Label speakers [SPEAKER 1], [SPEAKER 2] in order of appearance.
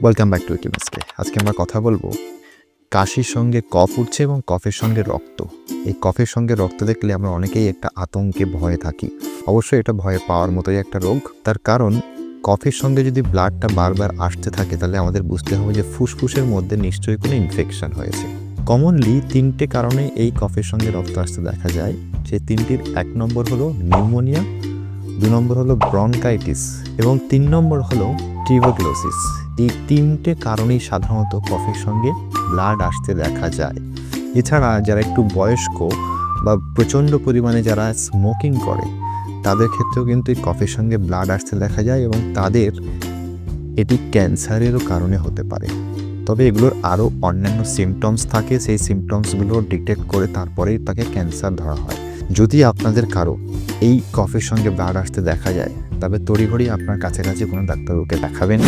[SPEAKER 1] Welcome back to chemistry. আজকে আমরা কথা বলবো কাশির সঙ্গে কফ উঠছে এবং কফের সঙ্গে রক্ত। এই কফের সঙ্গে রক্ত দেখলে আমরা অনেকেই একটা আতঙ্কে ভয়ে থাকি। অবশ্যই এটা ভয়ে পাওয়ার মতোই একটা রোগ। তার কারণ কফের সঙ্গে যদি ব্লাডটা বারবার আসতে থাকে তাহলে আমাদের বুঝতে হবে যে ফুসফুসের মধ্যে নিশ্চয়ই কোনো ইনফেকশন হয়েছে। কমনলি তিনটে কারণে এই কফের সঙ্গে রক্ত আসতে দেখা যায়। সেই তিনটির 1 নম্বর হলো নিউমোনিয়া, 2 নম্বর হলো ব্রনকাইটিস এবং 3 নম্বর হলো টিউবারকুলোসিস। এই তিনটে কারণেই সাধারণত কফের সঙ্গে ব্লাড আসতে দেখা যায়। এছাড়া যারা একটু বয়স্ক বা প্রচণ্ড পরিমাণে যারা স্মোকিং করে তাদের ক্ষেত্রেও কিন্তু এই কফের সঙ্গে ব্লাড আসতে দেখা যায় এবং তাদের এটি ক্যান্সারেরও কারণে হতে পারে। তবে এগুলোর আরও অন্যান্য সিমটমস থাকে, সেই সিমটমসগুলো ডিটেক্ট করে তারপরেই তাকে ক্যান্সার ধরা হয়। যদি আপনাদের কারো এই কফের সঙ্গে ব্লাড আসতে দেখা যায় তবে তড়িঘড়ি আপনার কাছাকাছি কোনো ডাক্তারবাবুকে দেখাবেন।